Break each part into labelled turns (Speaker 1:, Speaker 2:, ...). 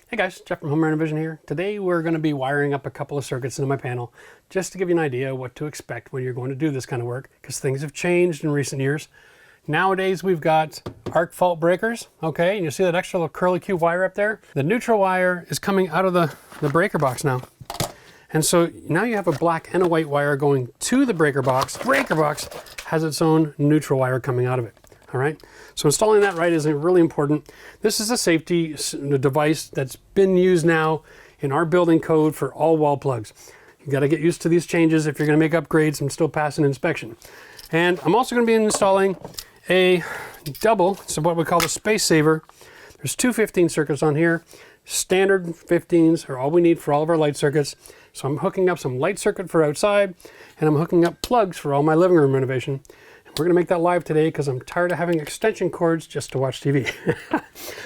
Speaker 1: Hey guys, Jeff from Renovision here. Today we're going to be wiring up a couple of circuits into my panel just to give you an idea what to expect when you're going to do this kind of work, because things have changed in recent years. Nowadays we've got arc fault breakers, okay, and you see that extra little curly Q wire up there? The neutral wire is coming out of the breaker box now. And so now you have a black and a white wire going to the breaker box. Breaker box has its own neutral wire coming out of it. All right, so installing that right is really important. This is a safety device that's been used now in our building code for all wall plugs. You got to get used to these changes if you're going to make upgrades and still pass an inspection. And I'm also going to be installing a double, so what we call the space saver. There's two 15 circuits on here. Standard 15s are all we need for all of our light circuits. So I'm hooking up some light circuit for outside, and I'm hooking up plugs for all my living room renovation. We're going to make that live today because I'm tired of having extension cords just to watch TV.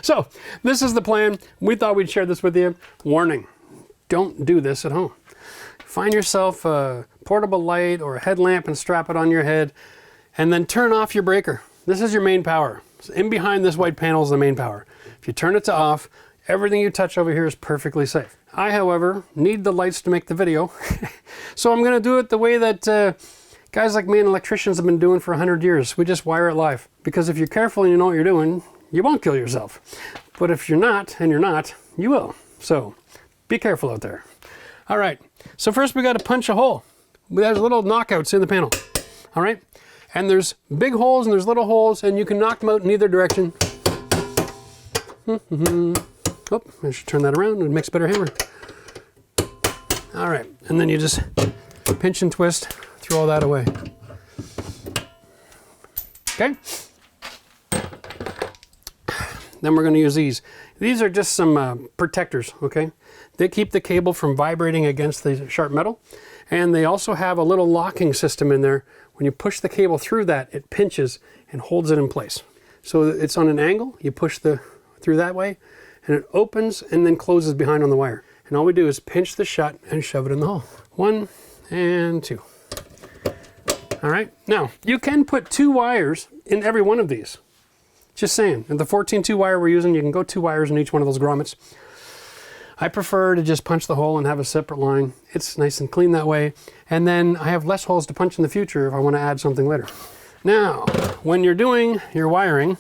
Speaker 1: So this is the plan. We thought we'd share this with you. Warning, don't do this at home. Find yourself a portable light or a headlamp and strap it on your head, and then turn off your breaker. This is your main power. So in behind this white panel is the main power. If you turn it to off, everything you touch over here is perfectly safe. I, however, need the lights to make the video. So I'm going to do it the way that guys like me and electricians have been doing for 100 years. We just wire it live. Because if you're careful and you know what you're doing, you won't kill yourself. But if you're not, and you're not, you will. So be careful out there. All right, so first we got to punch a hole. There's little knockouts in the panel. All right, and there's big holes and there's little holes, and you can knock them out in either direction. Oh, I should turn that around. It makes a better hammer. All right, and then you just pinch and twist, throw all that away. Okay. Then we're going to use these. These are just some protectors, okay? They keep the cable from vibrating against the sharp metal, and they also have a little locking system in there. When you push the cable through that, it pinches and holds it in place. So it's on an angle. You push through that way, and it opens and then closes behind on the wire. And all we do is pinch the shut and shove it in the hole. 1 and 2. All right, now you can put 2 wires in every one of these. Just saying, and the 14-2 wire we're using, you can go 2 wires in each one of those grommets. I prefer to just punch the hole and have a separate line. It's nice and clean that way. And then I have less holes to punch in the future if I want to add something later. Now, when you're doing your wiring,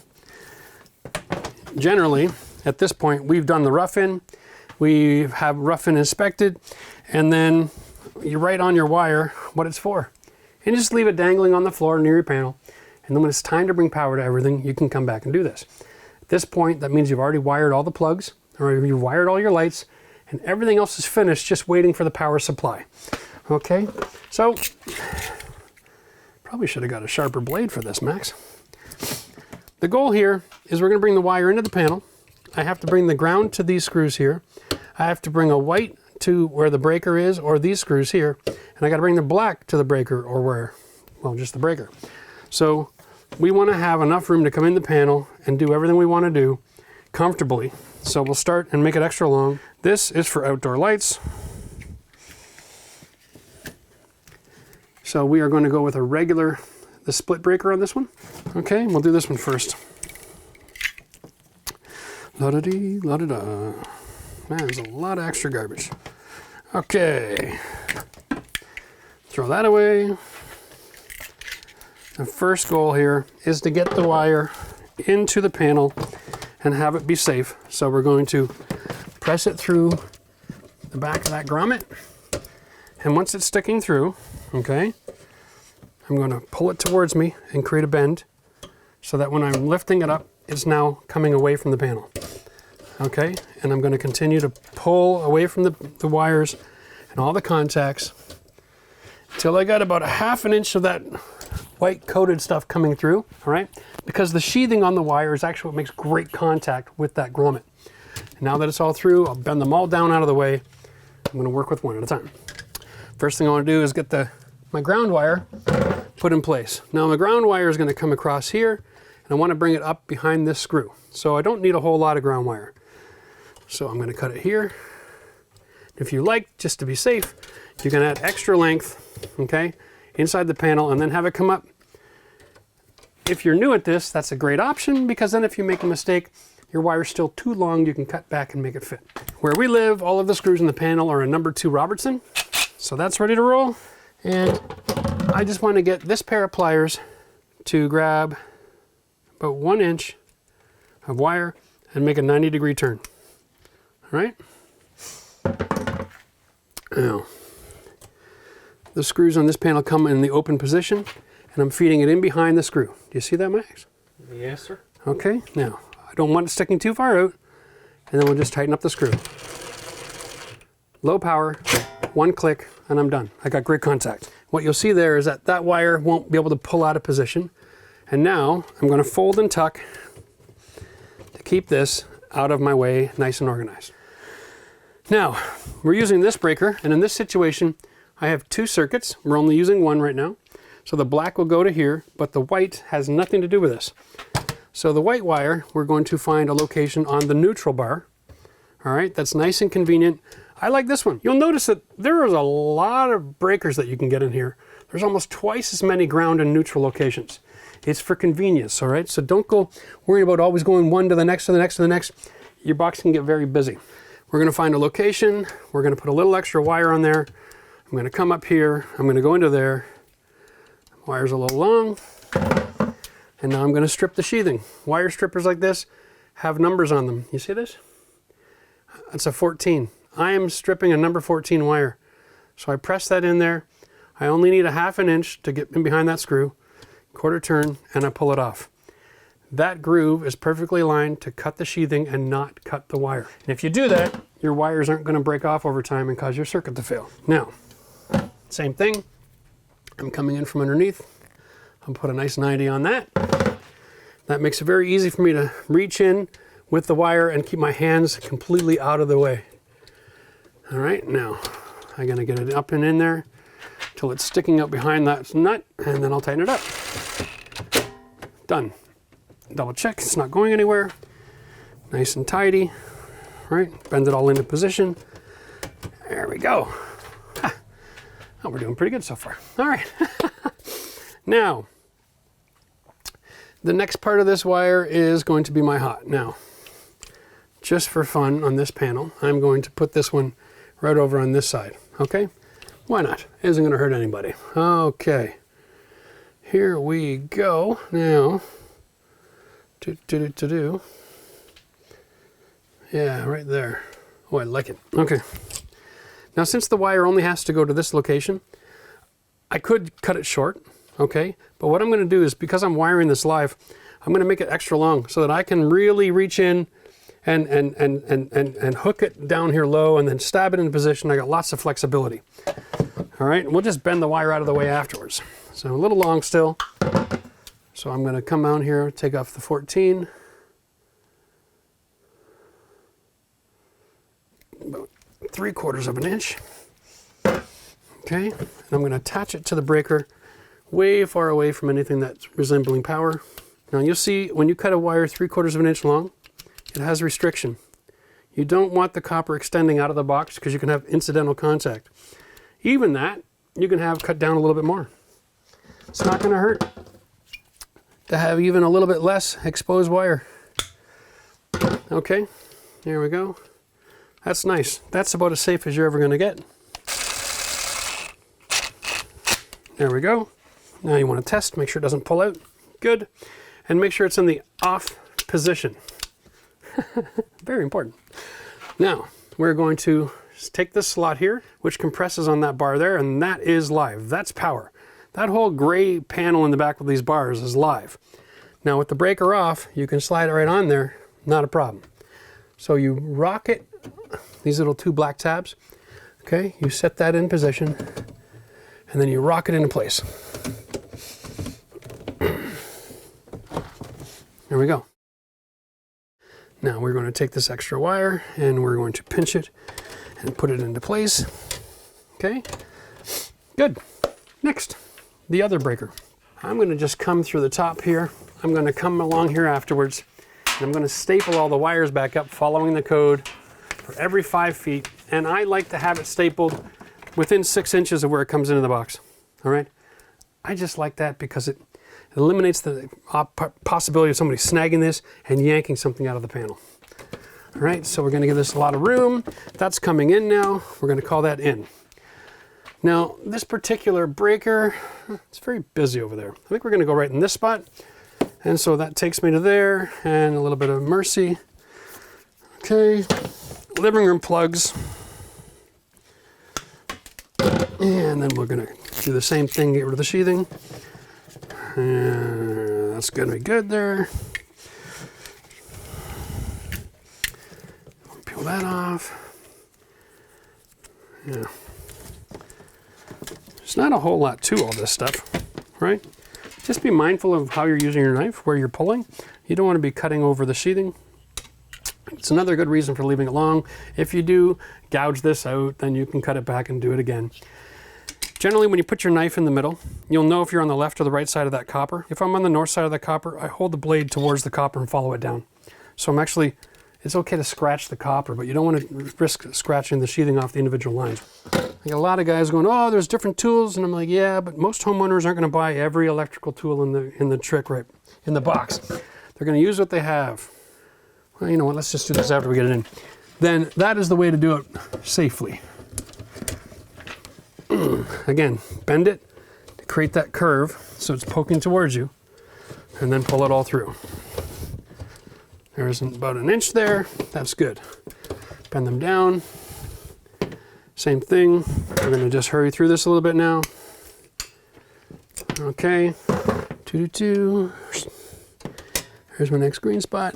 Speaker 1: generally, at this point, we've done the rough-in. We have rough-in inspected, and then you write on your wire what it's for. And just leave it dangling on the floor near your panel. And then when it's time to bring power to everything, you can come back and do this. At this point, that means you've already wired all the plugs, or you've wired all your lights, and everything else is finished, just waiting for the power supply. Okay, so probably should have got a sharper blade for this, Max. The goal here is we're going to bring the wire into the panel. I have to bring the ground to these screws here. I have to bring a white to where the breaker is, or these screws here, and I got to bring the black to the breaker, or where, well, just the breaker. So we want to have enough room to come in the panel and do everything we want to do comfortably. So we'll start and make it extra long. This is for outdoor lights. So we are going to go with the split breaker on this one. Okay, we'll do this one first. La-da-dee, la-da-da. Man, there's a lot of extra garbage. Okay. Throw that away. The first goal here is to get the wire into the panel and have it be safe. So we're going to press it through the back of that grommet. And once it's sticking through, okay, I'm going to pull it towards me and create a bend so that when I'm lifting it up, it's now coming away from the panel. Okay, and I'm going to continue to pull away from the wires and all the contacts until I got about a ½ an inch of that white coated stuff coming through, all right? Because the sheathing on the wire is actually what makes great contact with that grommet. And now that it's all through, I'll bend them all down out of the way. I'm going to work with one at a time. First thing I want to do is get my ground wire put in place. Now my ground wire is going to come across here, and I want to bring it up behind this screw. So I don't need a whole lot of ground wire. So I'm going to cut it here. If you like, just to be safe, you can add extra length, okay, inside the panel and then have it come up. If you're new at this, that's a great option, because then if you make a mistake, your wire's still too long, you can cut back and make it fit. Where we live, all of the screws in the panel are a number 2 Robertson. So that's ready to roll. And I just want to get this pair of pliers to grab about 1 inch of wire and make a 90-degree turn. All right? Now, the screws on this panel come in the open position, and I'm feeding it in behind the screw. Do you see that, Max?
Speaker 2: Yes, sir.
Speaker 1: Okay, now, I don't want it sticking too far out, and then we'll just tighten up the screw. Low power, 1 click, and I'm done. I got great contact. What you'll see there is that that wire won't be able to pull out of position. And now I'm going to fold and tuck to keep this out of my way, nice and organized. Now, we're using this breaker, and in this situation, I have 2 circuits. We're only using 1 right now. So the black will go to here, but the white has nothing to do with this. So the white wire, we're going to find a location on the neutral bar. All right, that's nice and convenient. I like this one. You'll notice that there is a lot of breakers that you can get in here. There's almost twice as many ground and neutral locations. It's for convenience, all right? So don't go worrying about always going one to the next, to the next, to the next. Your box can get very busy. We're gonna find a location. We're gonna put a little extra wire on there. I'm gonna come up here. I'm gonna go into there. Wire's a little long. And now I'm gonna strip the sheathing. Wire strippers like this have numbers on them. You see this? It's a 14. I am stripping a number 14 wire. So I press that in there. I only need a 1/2 inch to get in behind that screw, 1/4 turn, and I pull it off. That groove is perfectly aligned to cut the sheathing and not cut the wire. And if you do that, your wires aren't going to break off over time and cause your circuit to fail. Now, same thing. I'm coming in from underneath. I'll put a nice 90 on that. That makes it very easy for me to reach in with the wire and keep my hands completely out of the way. All right, now I'm gonna get it up and in there till it's sticking up behind that nut, and then I'll tighten it up. Done. Double check, it's not going anywhere. Nice and tidy, right? Bend it all into position. There we go. Ha. Oh, we're doing pretty good so far. All right. Now, the next part of this wire is going to be my hot. Now, just for fun on this panel, I'm going to put this one right over on this side, okay? Why not? It isn't gonna hurt anybody. Okay, here we go. Now, yeah, right there. Oh, I like it. Okay. Now, since the wire only has to go to this location, I could cut it short, okay? But what I'm gonna do is, because I'm wiring this live, I'm gonna make it extra long so that I can really reach in and hook it down here low and then stab it in position. I got lots of flexibility. All right, and we'll just bend the wire out of the way afterwards. So a little long still. So I'm gonna come down here, take off the 14. About 3/4 of an inch. Okay, and I'm gonna attach it to the breaker way far away from anything that's resembling power. Now you'll see when you cut a wire 3/4 of an inch long, it has restriction. You don't want the copper extending out of the box because you can have incidental contact. Even that, you can have cut down a little bit more. It's not gonna hurt to have even a little bit less exposed wire. Okay, there we go. That's nice. That's about as safe as you're ever gonna get. There we go. Now you wanna test, make sure it doesn't pull out. Good. And make sure it's in the off position. Very important. Now, we're going to take this slot here, which compresses on that bar there, and that is live. That's power. That whole gray panel in the back with these bars is live. Now, with the breaker off, you can slide it right on there, not a problem. So you rock it, these little 2 black tabs, okay? You set that in position, and then you rock it into place. There we go. Now we're going to take this extra wire and we're going to pinch it and put it into place. Okay, good. Next, the other breaker. I'm going to just come through the top here. I'm going to come along here afterwards, and I'm going to staple all the wires back up following the code for every 5 feet. And I like to have it stapled within 6 inches of where it comes into the box. All right, I just like that because it eliminates the possibility of somebody snagging this and yanking something out of the panel. All right, so we're gonna give this a lot of room. That's coming in now. We're gonna call that in. Now, this particular breaker, it's very busy over there. I think we're gonna go right in this spot. And so that takes me to there, and a little bit of mercy. Okay, living room plugs. And then we're gonna do the same thing, get rid of the sheathing. And that's gonna be good there. Peel that off. Yeah. There's not a whole lot to all this stuff, right? Just be mindful of how you're using your knife, where you're pulling. You don't want to be cutting over the sheathing. It's another good reason for leaving it long. If you do gouge this out, then you can cut it back and do it again. Generally, when you put your knife in the middle, you'll know if you're on the left or the right side of that copper. If I'm on the north side of that copper, I hold the blade towards the copper and follow it down. So I'm actually, it's okay to scratch the copper, but you don't want to risk scratching the sheathing off the individual lines. I get a lot of guys going, oh, there's different tools, and I'm like, yeah, but most homeowners aren't going to buy every electrical tool in the trick right in the box. They're going to use what they have. Well, you know what? Let's just do this after we get it in. Then that is the way to do it safely. Again, bend it to create that curve so it's poking towards you, and then pull it all through. There's about an inch there. That's good. Bend them down. Same thing. We're going to just hurry through this a little bit now. Okay. 2 to 2. Here's my next green spot.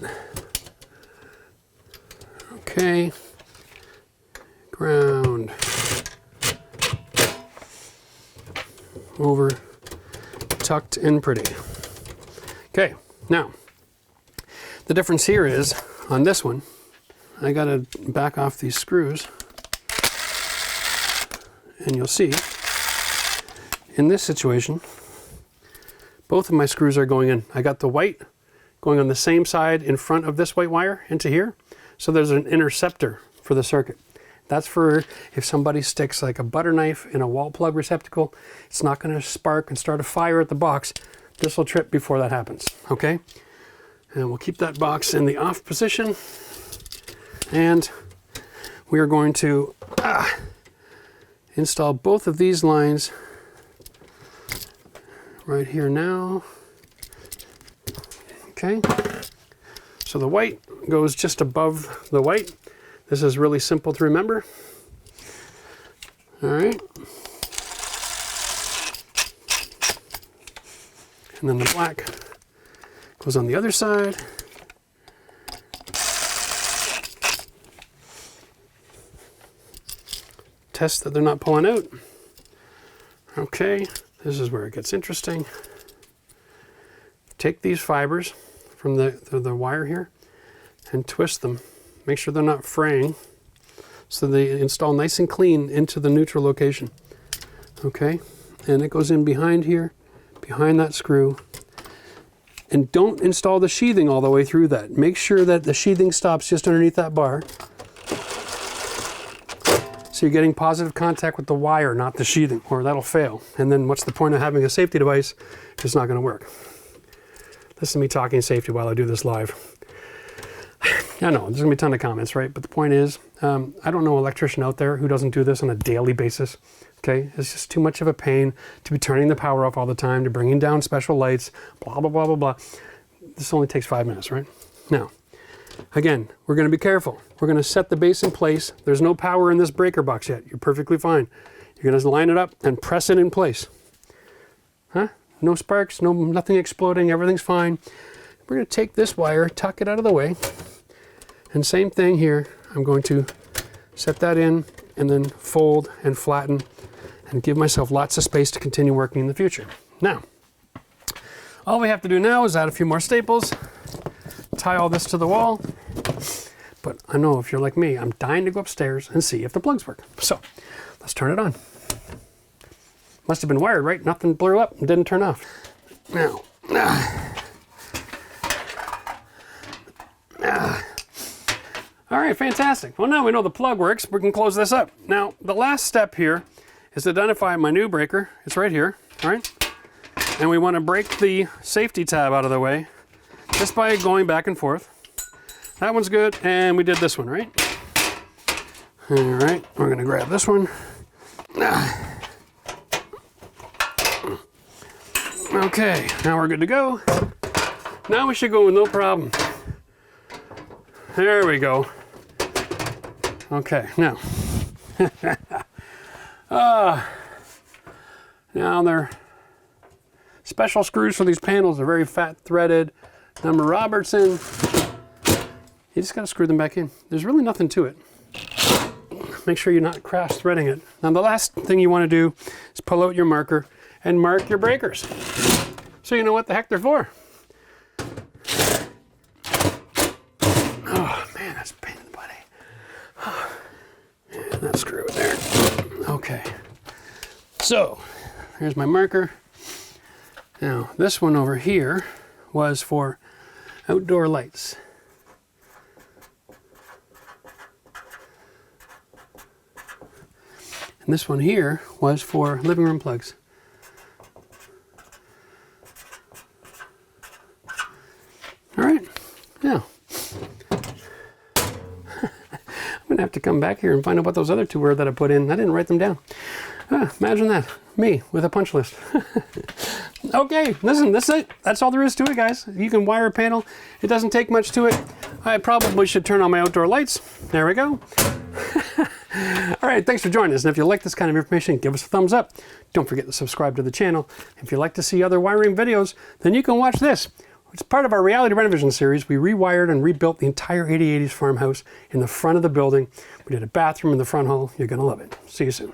Speaker 1: Okay. Ground. Over. Tucked in pretty. Okay. Now, the difference here is, on this one, I gotta back off these screws, and you'll see, in this situation, both of my screws are going in. I got the white going on the same side in front of this white wire into here, so there's an interceptor for the circuit. That's for if somebody sticks like a butter knife in a wall plug receptacle, it's not gonna spark and start a fire at the box. This will trip before that happens, okay? And we'll keep that box in the off position. And we are going to install both of these lines right here now. Okay. So the white goes just above the white. This is really simple to remember. All right. And then the black goes on the other side. Test that they're not pulling out. Okay, this is where it gets interesting. Take these fibers from the wire here and twist them. Make sure they're not fraying, so they install nice and clean into the neutral location. Okay, and it goes in behind here, behind that screw. And don't install the sheathing all the way through that. Make sure that the sheathing stops just underneath that bar. So you're getting positive contact with the wire, not the sheathing, or that'll fail. And then what's the point of having a safety device if it's not going to work? Listen to me talking safety while I do this live. I know, there's going to be a ton of comments, right? But the point is, I don't know an electrician out there who doesn't do this on a daily basis. Okay, it's just too much of a pain to be turning the power off all the time, to bringing down special lights, blah, blah, blah, blah, blah. This only takes 5 minutes, right? Now, again, we're going to be careful. We're going to set the base in place. There's no power in this breaker box yet. You're perfectly fine. You're going to line it up and press it in place. Huh? No sparks, nothing exploding, everything's fine. We're going to take this wire, tuck it out of the way, and same thing here. I'm going to set that in and then fold and flatten and give myself lots of space to continue working in the future. Now, all we have to do now is add a few more staples, tie all this to the wall. But I know if you're like me, I'm dying to go upstairs and see if the plugs work. So let's turn it on. Must have been wired, right? Nothing blew up and didn't turn off. Now, all right, fantastic. Well, now we know the plug works. We can close this up. Now, the last step here is to identify my new breaker. It's right here, all right? And we want to break the safety tab out of the way just by going back and forth. That one's good, and we did this one, right? All right, we're gonna grab this one. Okay, now we're good to go. Now we should go with no problem. There we go. Okay, now. Now they're special screws for these panels. They're very fat threaded. Number Robertson. You just gotta screw them back in. There's really nothing to it. Make sure you're not cross threading it. Now the last thing you wanna do is pull out your marker and mark your breakers, so you know what the heck they're for. Oh man, that's a pain in the butt. And that screw there. Okay. So, here's my marker. Now, this one over here was for outdoor lights. And this one here was for living room plugs. All right, now, I'm gonna have to come back here and find out what those other two were that I put in. I didn't write them down. Imagine that, me with a punch list. Okay, listen, that's it. That's all there is to it, guys. You can wire a panel. It doesn't take much to it. I probably should turn on my outdoor lights. There we go. All right, thanks for joining us. And if you like this kind of information, give us a thumbs up. Don't forget to subscribe to the channel. If you'd like to see other wiring videos, then you can watch this. It's part of our reality Renovision series. We rewired and rebuilt the entire 8080s farmhouse in the front of the building. We did a bathroom in the front hall. You're gonna love it. See you soon.